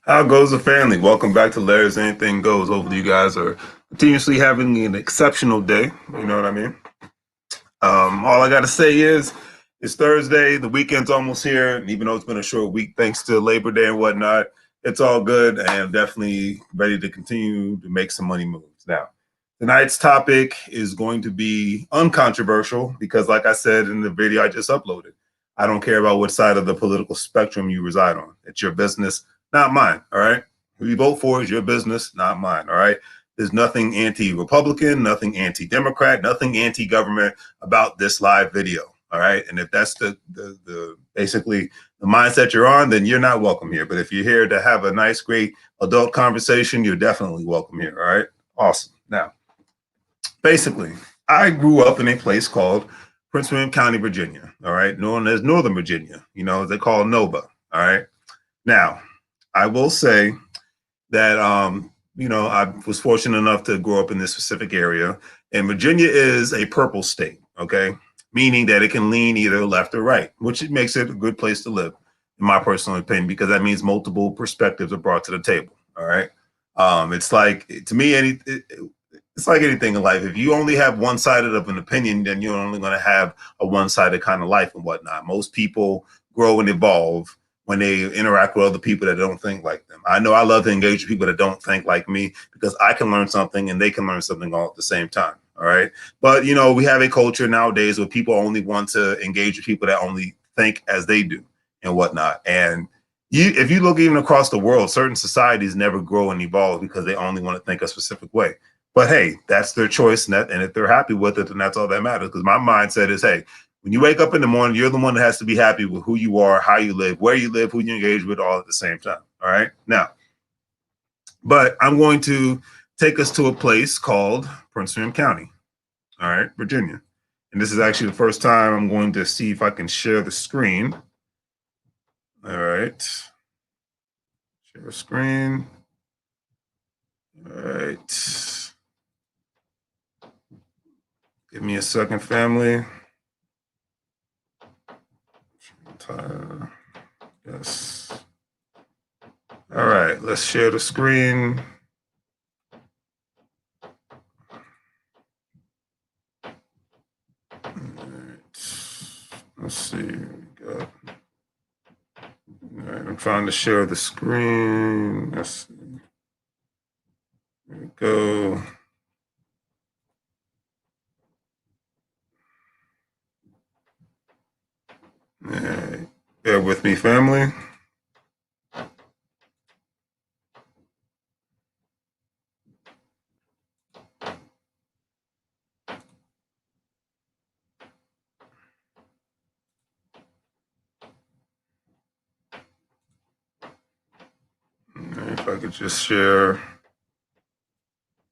How goes the family? Welcome back to Larry's Anything Goes. Hopefully, you guys are continuously having an exceptional day. You know what I mean? All I got to say is it's Thursday. The weekend's almost here. And even though it's been a short week, thanks to Labor Day and whatnot, it's all good. And I'm definitely ready to continue to make some money moves. Now, tonight's topic is going to be uncontroversial because, like I said in the video I just uploaded, I don't care about what side of the political spectrum you reside on. It's your business, not mine. All right. Who you vote for is your business, not mine. All right. There's nothing anti-Republican, nothing anti-Democrat, nothing anti-government about this live video. All right. And if that's the basically the mindset you're on, then you're not welcome here. But if you're here to have a nice, great adult conversation, you're definitely welcome here. All right. Awesome. Now, basically, I grew up in a place called Prince William County, Virginia. All right. Known as Northern Virginia. You know, they call NOVA. All right. Now, I will say that I was fortunate enough to grow up in this specific area, and Virginia is a purple state, okay, meaning that it can lean either left or right, which makes it a good place to live, in my personal opinion, because that means multiple perspectives are brought to the table. All right, it's like to me, it's like anything in life. If you only have one sided of an opinion, then you're only going to have a one sided kind of life and whatnot. Most people grow and evolve when they interact with other people that don't think like them. I know I love to engage with people that don't think like me because I can learn something and they can learn something all at the same time. All right. But, you know, we have a culture nowadays where people only want to engage with people that only think as they do and whatnot. And if you look even across the world, certain societies never grow and evolve because they only want to think a specific way. But hey, that's their choice. And if they're happy with it, then that's all that matters. Because my mindset is, hey, when you wake up in the morning, you're the one that has to be happy with who you are, how you live, where you live, who you engage with, all at the same time. All right. Now, but I'm going to take us to a place called Prince William County. All right, Virginia. And this is actually the first time I'm going to see if I can share the screen. All right. Share screen. All right. Give me a second, family. Yes. All right, let's share the screen. All right. Let's see. All right, I'm trying to share the screen. Let's see. There we go. All right. Bear with me, family. If I could just share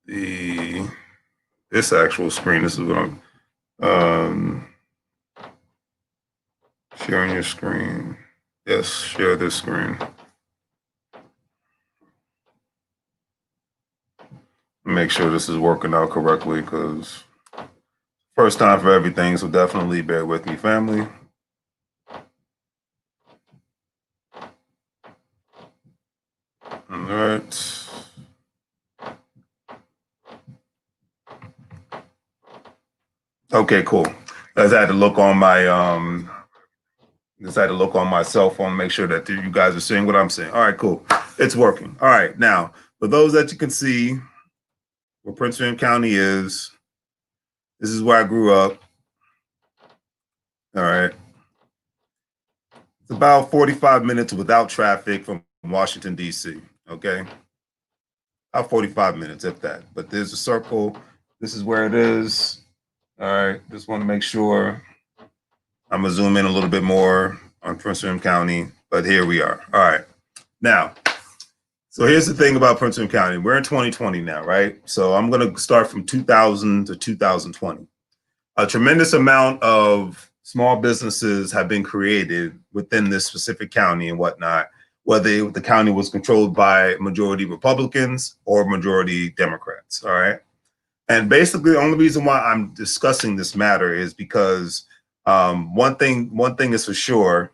this actual screen. This is what I'm sharing your screen. Yes, share this screen. Make sure this is working out correctly because first time for everything, so definitely bear with me, family. All right. Okay, cool. I just had to look on my cell phone, make sure that you guys are seeing what I'm saying. All right, cool. It's working. All right. Now, for those that you can see where Prince William County is, this is where I grew up. All right. It's about 45 minutes without traffic from Washington, D.C. Okay. About 45 minutes, if that. But there's a circle. This is where it is. All right. Just want to make sure I'm going to zoom in a little bit more on Prince William County. But here we are. All right. Now, so here's the thing about Prince William County. We're in 2020 now, right? So I'm going to start from 2000 to 2020. A tremendous amount of small businesses have been created within this specific county and whatnot, whether the county was controlled by majority Republicans or majority Democrats. All right. And basically, the only reason why I'm discussing this matter is because one thing is for sure.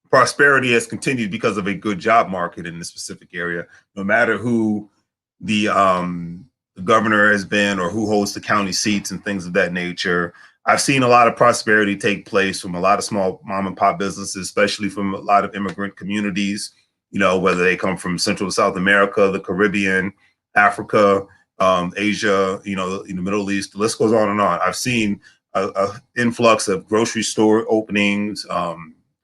prosperity has continued because of a good job market in this specific area. No matter who the governor has been or who holds the county seats and things of that nature, I've seen a lot of prosperity take place from a lot of small mom and pop businesses, especially from a lot of immigrant communities, you know, whether they come from Central and South America, the Caribbean, Africa, Asia, you know, in the Middle East. The list goes on and on. I've seen a influx of grocery store openings,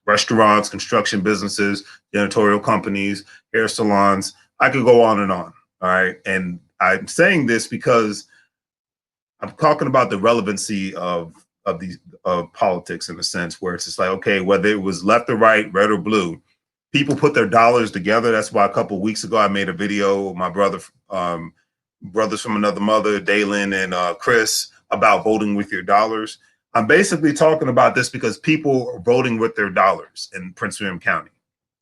restaurants, construction businesses, janitorial companies, hair salons. I could go on and on. All right. And I'm saying this because I'm talking about the relevancy of these of politics in a sense where it's just like, okay, whether it was left or right, red or blue, people put their dollars together. That's why a couple of weeks ago I made a video with my brothers from another mother, Dalen and Chris, about voting with your dollars. I'm basically talking about this because people are voting with their dollars in Prince William County.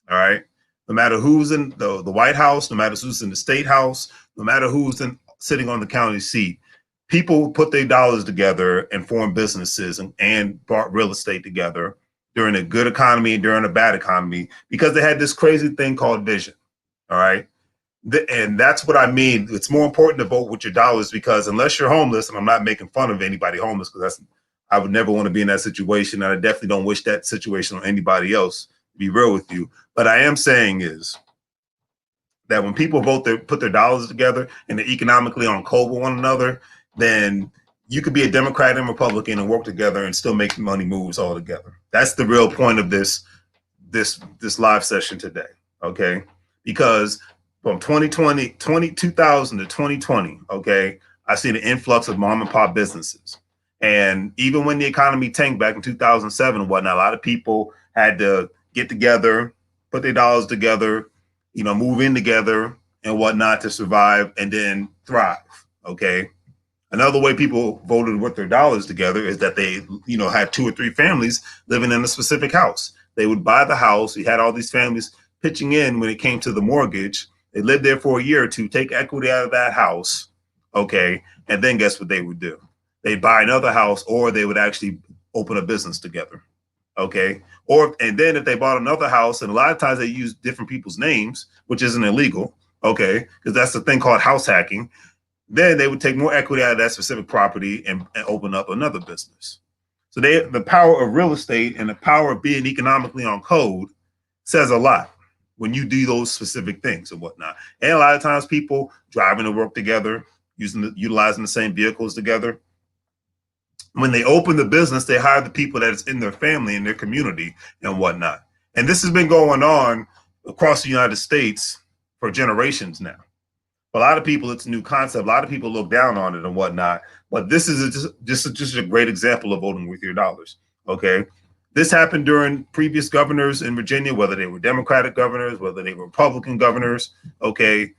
All right. No matter who's in the White House, no matter who's in the State House, no matter who's sitting on the county seat, people put their dollars together and form businesses and brought real estate together during a good economy and during a bad economy because they had this crazy thing called vision. All right. And that's what I mean. It's more important to vote with your dollars because unless you're homeless, and I'm not making fun of anybody homeless because I would never want to be in that situation. And I definitely don't wish that situation on anybody else, to be real with you. But I am saying is that when people vote, they put their dollars together and they're economically on code with one another, then you could be a Democrat and Republican and work together and still make money moves all together. That's the real point of this live session today. Okay. Because from 2020 2000 to 2020, okay, I see the influx of mom and pop businesses. And even when the economy tanked back in 2007 and whatnot, a lot of people had to get together, put their dollars together, you know, move in together and whatnot to survive and then thrive. Okay. Another way people voted with their dollars together is that they, you know, had 2 or 3 families living in a specific house. They would buy the house. You had all these families pitching in when it came to the mortgage. They lived there for a year or two, take equity out of that house. Okay. And then guess what they would do? They'd buy another house or they would actually open a business together. Okay. And then if they bought another house, and a lot of times they use different people's names, which isn't illegal. Okay. Because that's the thing called house hacking. Then they would take more equity out of that specific property and open up another business. So the power of real estate and the power of being economically on code says a lot when you do those specific things and whatnot. And a lot of times people driving to work together, utilizing the same vehicles together. When they open the business, they hire the people that is in their family, in their community and whatnot. And this has been going on across the United States for generations now. For a lot of people, it's a new concept. A lot of people look down on it and whatnot. But this is just a great example of voting with your dollars. Okay. This happened during previous governors in Virginia, whether they were Democratic governors, whether they were Republican governors. Okay.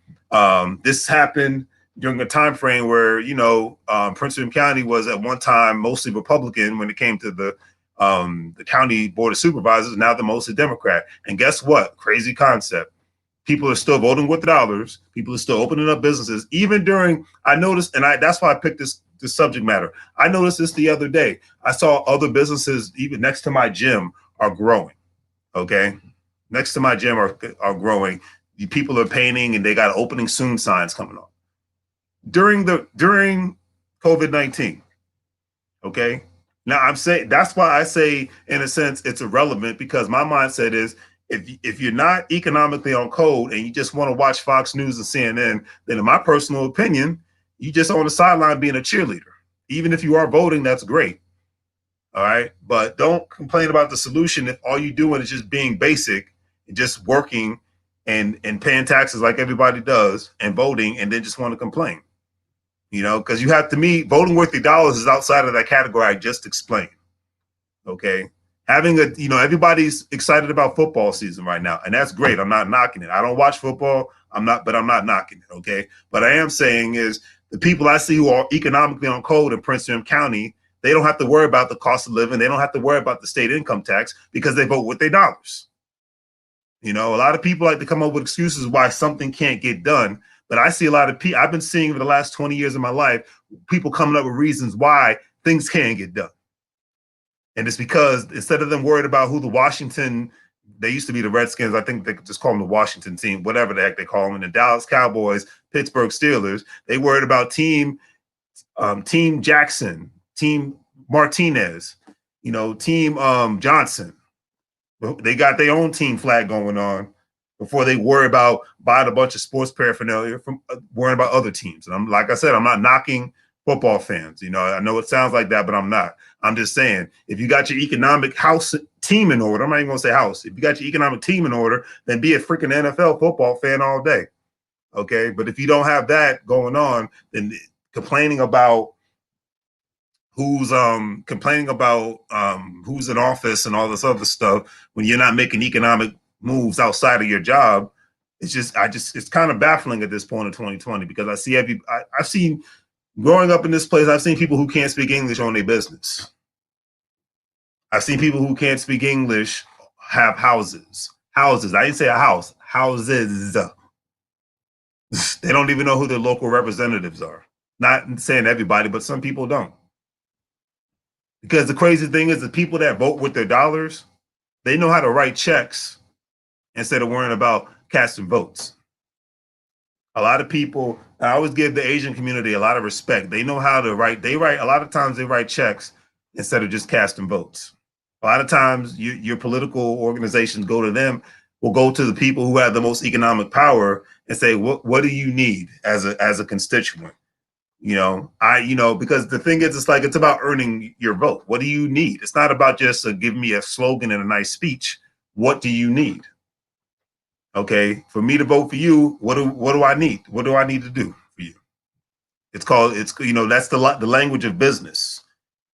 This happened during a time frame where, you know, Prince William County was at one time mostly Republican when it came to the county board of supervisors. Now they're mostly Democrat. And guess what? Crazy concept. People are still voting with the dollars. People are still opening up businesses. Even during, I noticed, and that's why I picked this subject matter. I noticed this the other day. I saw other businesses, even next to my gym, are growing. Okay, next to my gym are growing. The people are painting, and they got opening soon signs coming on during COVID-19. Okay, now I'm saying that's why I say, in a sense, it's irrelevant because my mindset is, if you're not economically on code and you just want to watch Fox News and CNN, then in my personal opinion, you just on the sideline being a cheerleader. Even if you are voting, that's great. All right. But don't complain about the solution if all you're doing is just being basic and just working and paying taxes like everybody does and voting and then just want to complain. You know, because you have, to me, voting with your dollars is outside of that category I just explained. Okay. You know, everybody's excited about football season right now, and that's great. I'm not knocking it. I don't watch football. But I'm not knocking it. Okay. But I am saying is the people I see who are economically on code in Prince William County, they don't have to worry about the cost of living. They don't have to worry about the state income tax because they vote with their dollars. You know, a lot of people like to come up with excuses why something can't get done. But I see a lot of people, I've been seeing over the last 20 years of my life, people coming up with reasons why things can't get done. And it's because instead of them worried about who the Washington they used to be the Redskins. I think they just call them the Washington team, whatever the heck they call them. And the Dallas Cowboys, Pittsburgh Steelers, they worried about team Jackson, team Martinez, team Johnson. They got their own team flag going on before they worry about buying a bunch of sports paraphernalia from worrying about other teams. And I'm like I said, I'm not knocking football fans. I know it sounds like that, but I'm not. I'm just saying, if you got your economic house team in order, I'm not even going to say house. If you got your economic team in order, then be a freaking NFL football fan all day. Okay. But if you don't have that going on, then complaining about who's in office and all this other stuff when you're not making economic moves outside of your job, it's kind of baffling at this point in 2020, because I've seen growing up in this place, I've seen people who can't speak English own their business. I've seen people who can't speak English have houses. I didn't say a house. Houses. They don't even know who their local representatives are. Not saying everybody, but some people don't. Because the crazy thing is, the people that vote with their dollars, they know how to write checks instead of worrying about casting votes. A lot of people, I always give the Asian community a lot of respect. They know how to write. A lot of times they write checks instead of just casting votes. A lot of times your political organizations will go to the people who have the most economic power and say, what do you need as a constituent? Because the thing is, it's about earning your vote. What do you need? It's not about just give me a slogan and a nice speech. What do you need? Okay, for me to vote for you, what do I need? What do I need to do for you? That's the language of business.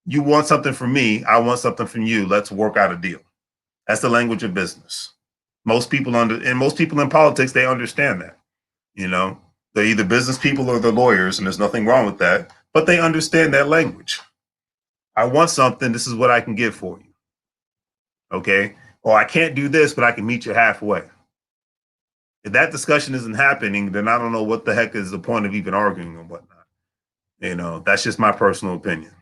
You want something from me, I want something from you. Let's work out a deal. That's the language of business. Most people in politics, they understand that. They're either business people or they're lawyers, and there's nothing wrong with that, but they understand that language. I want something, this is what I can give for you. Okay? Or I can't do this, but I can meet you halfway. If that discussion isn't happening, then I don't know what the heck is the point of even arguing and whatnot. That's just my personal opinion.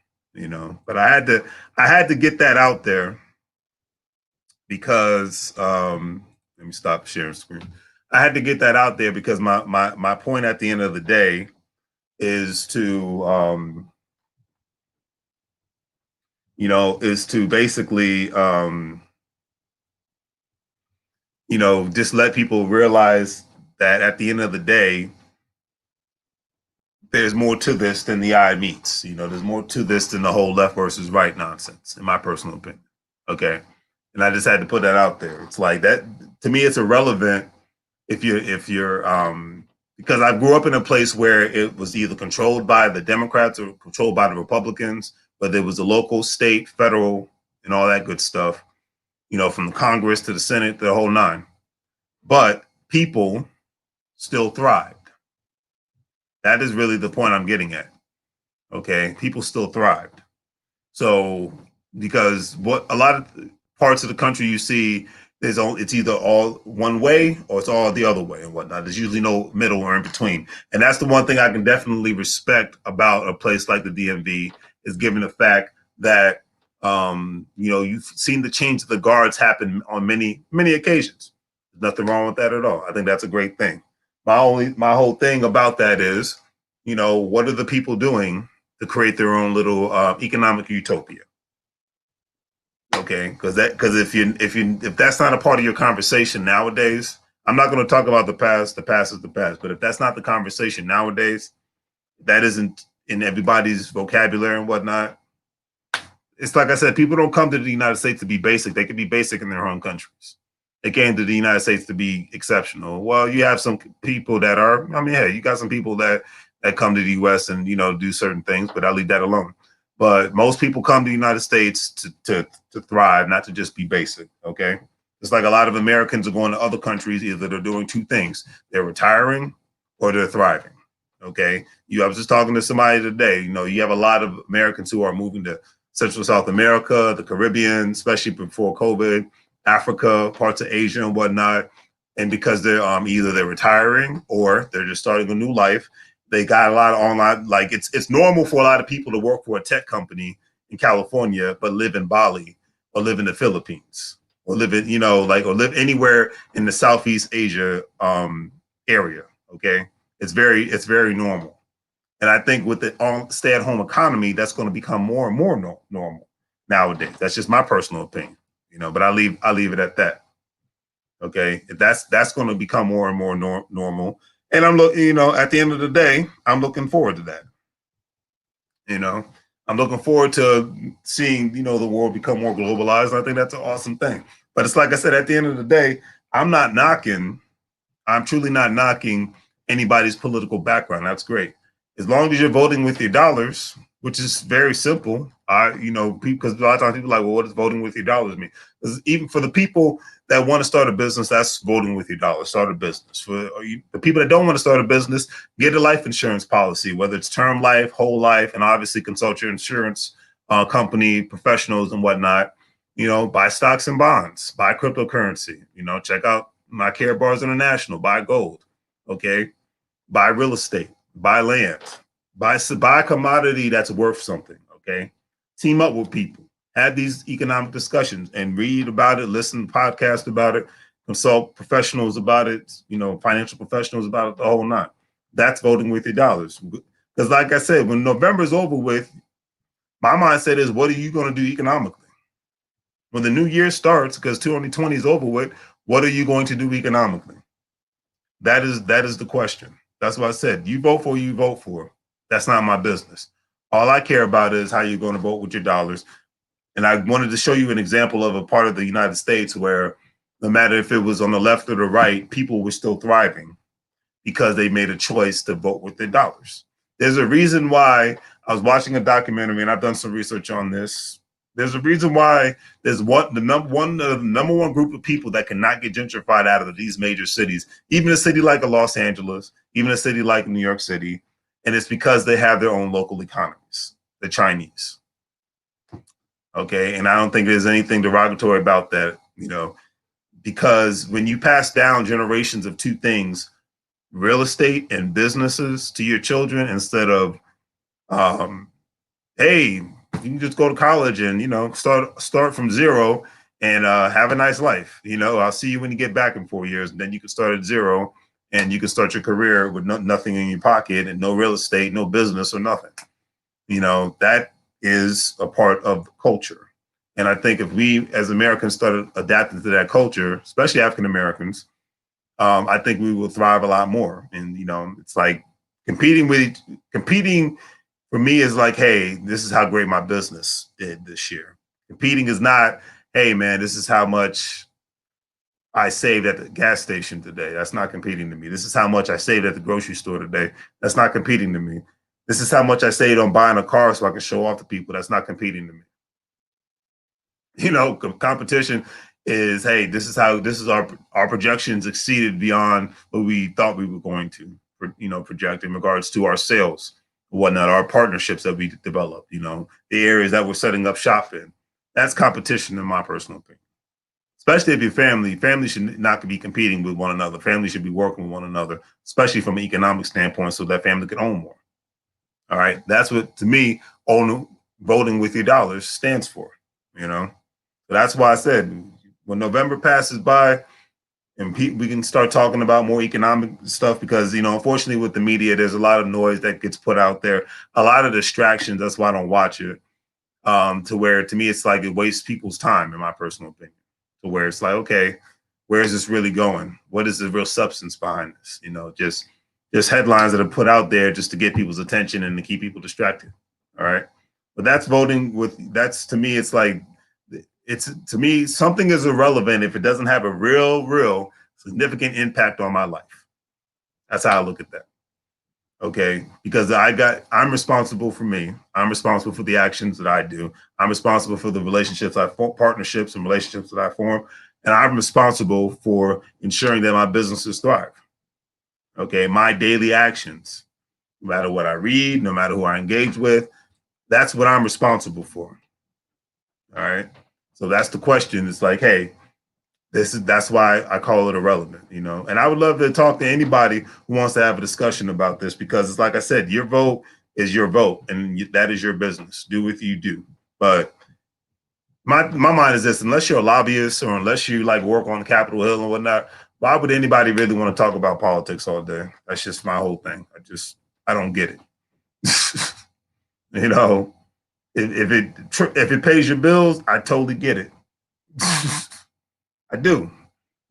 But I had to get that out there because let me stop sharing screen. I had to get that out there because my point at the end of the day is to basically just let people realize that at the end of the day, there's more to this than the eye meets. There's more to this than the whole left versus right nonsense, in my personal opinion. Okay. And I just had to put that out there. It's like that, to me, it's irrelevant if you're because I grew up in a place where it was either controlled by the Democrats or controlled by the Republicans, but there was the local, state, federal, and all that good stuff, from the Congress to the Senate, the whole nine. But people still thrived. That is really the point I'm getting at. Okay, people still thrived. So because what a lot of parts of the country you see, it's either all one way or it's all the other way and whatnot. There's usually no middle or in between. And that's the one thing I can definitely respect about a place like the DMV, is given the fact that you've seen the change of the guards happen on many, many occasions. There's nothing wrong with that at all. I think that's a great thing. My whole thing about that is, what are the people doing to create their own little economic utopia? Okay, because if that's not a part of your conversation nowadays, I'm not going to talk about the past. The past is the past. But if that's not the conversation nowadays, that isn't in everybody's vocabulary and whatnot. It's like I said, people don't come to the United States to be basic. They can be basic in their home countries. They came to the United States to be exceptional. Well, you have some people that are. I mean, hey, you got some people that come to the U.S. and do certain things, but I'll leave that alone. But most people come to the United States to thrive, not to just be basic. Okay, it's like a lot of Americans are going to other countries. Either they're doing two things: they're retiring or they're thriving. Okay, I was just talking to somebody today. You have a lot of Americans who are moving to Central South America, the Caribbean, especially before COVID, Africa, parts of Asia and whatnot. And because they're either they're retiring or they're just starting a new life, they got a lot of online. Like it's normal for a lot of people to work for a tech company in California, but live in Bali or live in the Philippines or live in, or live anywhere in the Southeast Asia area. Okay, it's very normal, and I think with the stay-at-home economy, that's going to become more and more normal nowadays. That's just my personal opinion, but I leave it at that. Okay, that's going to become more and more normal, and I'm looking, at the end of the day, I'm looking forward to that. You know, I'm looking forward to seeing, the world become more globalized. I think that's an awesome thing. But it's like I said, at the end of the day, I'm not knocking, I'm truly not knocking anybody's political background. That's great. As long as you're voting with your dollars, which is very simple. Because a lot of times people are like, well, what does voting with your dollars mean? Because even for the people that want to start a business, that's voting with your dollars. Start a business. For the people that don't want to start a business, get a life insurance policy, whether it's term life, whole life, and obviously consult your insurance company, professionals, and whatnot. Buy stocks and bonds, buy cryptocurrency. Check out my Care Bars International, buy gold. Okay, buy real estate, buy land, buy a commodity that's worth something. Okay, team up with people, have these economic discussions, and read about it, listen to podcasts about it, consult professionals about it, financial professionals about it, the whole nine. That's voting with your dollars. Because like I said, when November's over with, my mindset is, what are you going to do economically? When the new year starts, because 2020 is over with, what are you going to do economically? That is the question. That's what I said. You vote for who you vote for. That's not my business. All I care about is how you're going to vote with your dollars. And I wanted to show you an example of a part of the United States where no matter if it was on the left or the right, people were still thriving because they made a choice to vote with their dollars. There's a reason why. I was watching a documentary, and I've done some research on this. There's a reason why there's the number one group of people that cannot get gentrified out of these major cities, even a city like Los Angeles, even a city like New York City, and it's because they have their own local economies, the Chinese. Okay, and I don't think there's anything derogatory about that, because when you pass down generations of two things, real estate and businesses, to your children, instead of hey, you can just go to college and start from zero and have a nice life. I'll see you when you get back in 4 years, and then you can start at zero and you can start your career with nothing in your pocket and no real estate, no business or nothing. That is a part of culture. And I think if we as Americans started adapting to that culture, especially African Americans, I think we will thrive a lot more. And it's like competing for me is like, hey, this is how great my business did this year. Competing is not, hey man, this is how much I saved at the gas station today. That's not competing to me. This is how much I saved at the grocery store today. That's not competing to me. This is how much I saved on buying a car so I can show off to people. That's not competing to me. Competition is, hey, this is our projections exceeded beyond what we thought we were going to, project in regards to our sales, whatnot, our partnerships that we develop, the areas that we're setting up shop in. That's competition, in my personal opinion. Especially if your family should not be competing with one another. Family should be working with one another, especially from an economic standpoint, so that family can own more. All right, that's what, to me, voting with your dollars stands for. So that's why I said, when November passes by and we can start talking about more economic stuff, because, unfortunately with the media, there's a lot of noise that gets put out there, a lot of distractions. That's why I don't watch it, to where, to me, it's like it wastes people's time, in my personal opinion, to where it's like, okay, where is this really going? What is the real substance behind this? Just headlines that are put out there just to get people's attention and to keep people distracted. All right. But that's to me, it's like, to me, something is irrelevant if it doesn't have a real significant impact on my life. That's how I look at that. Okay, because I'm responsible for me. I'm responsible for the actions that I do. I'm responsible for the partnerships and relationships that I form, and I'm responsible for ensuring that my businesses thrive. Okay, my daily actions, no matter what I read, no matter who I engage with, that's what I'm responsible for. All right. So that's the question. It's like, hey, that's why I call it irrelevant, and I would love to talk to anybody who wants to have a discussion about this, because it's like I said, your vote is your vote and that is your business. Do what you do. But my mind is this: unless you're a lobbyist or unless you like work on Capitol Hill and whatnot, why would anybody really want to talk about politics all day? That's just my whole thing. I don't get it. You know, if it pays your bills, I totally get it. I do.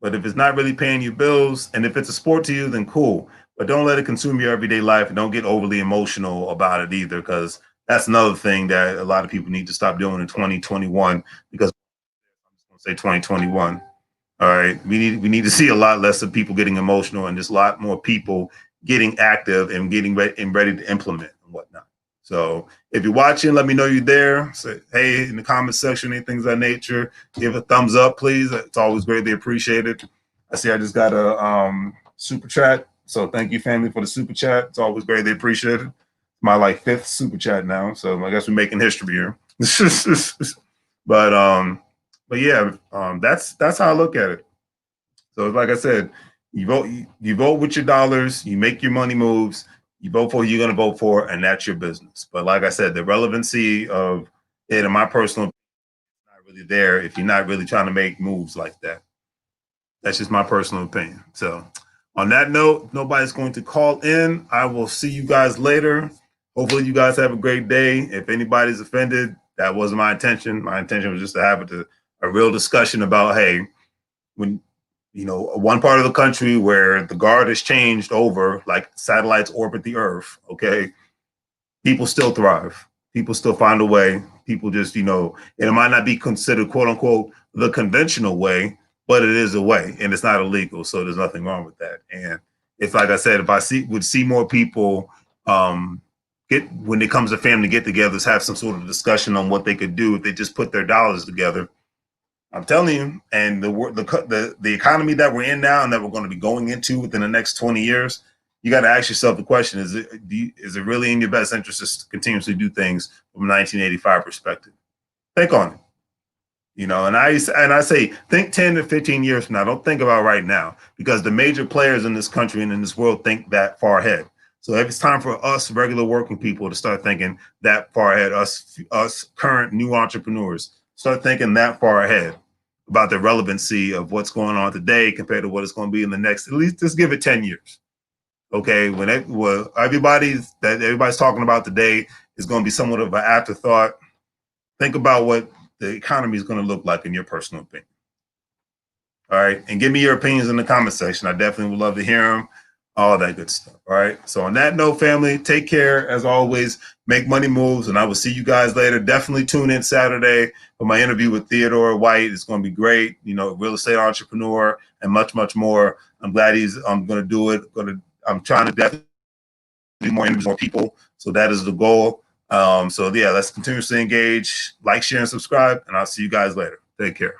But if it's not really paying your bills, and if it's a sport to you, then cool. But don't let it consume your everyday life, and don't get overly emotional about it either, because that's another thing that a lot of people need to stop doing in 2021. Because I'm just going to say 2021. All right, we need to see a lot less of people getting emotional, and just a lot more people getting active and getting ready to implement and whatnot. So if you're watching, let me know you're there. Say hey in the comment section, anything of that nature. Give a thumbs up, please. It's always greatly appreciated. I see I just got a super chat, so thank you, family, for the super chat. It's always greatly appreciated. My like fifth super chat now, so I guess we're making history here. but um, but yeah, that's how I look at it. So like I said, you vote with your dollars, you make your money moves, you vote for who you're gonna vote for, and that's your business. But like I said, the relevancy of it, in my personal opinion, is not really there if you're not really trying to make moves like that. That's just my personal opinion. So on that note, nobody's going to call in. I will see you guys later. Hopefully you guys have a great day. If anybody's offended, that wasn't my intention. My intention was just to have a real discussion about, hey, when one part of the country where the guard has changed over, like satellites orbit the Earth, okay, people still thrive. People still find a way. People just, and it might not be considered quote unquote the conventional way, but it is a way, and it's not illegal. So there's nothing wrong with that. And if, like I said, if I would see more people get, when it comes to family get-togethers, have some sort of discussion on what they could do if they just put their dollars together. I'm telling you, and the economy that we're in now and that we're going to be going into within the next 20 years, you got to ask yourself the question: is it really in your best interest to continuously do things from a 1985 perspective? Think on it. And I say think 10 to 15 years from now. Don't think about right now, because the major players in this country and in this world think that far ahead. So if it's time for us regular working people to start thinking that far ahead, us current new entrepreneurs start thinking that far ahead about the relevancy of what's going on today compared to what it's going to be in the next, at least just give it 10 years. Okay, when everybody's talking about today is going to be somewhat of an afterthought. Think about what the economy is going to look like in your personal opinion. All right, and give me your opinions in the comment section. I definitely would love to hear them, all that good stuff. All right, so on that note, family, take care as always. Make money moves, and I will see you guys later. Definitely tune in Saturday for my interview with Theodore White. It's going to be great. Real estate entrepreneur and much, much more. I'm glad I'm going to do it. I'm trying to definitely do more interviews, more people. So that is the goal. So yeah, let's continuously engage, like, share, and subscribe, and I'll see you guys later. Take care.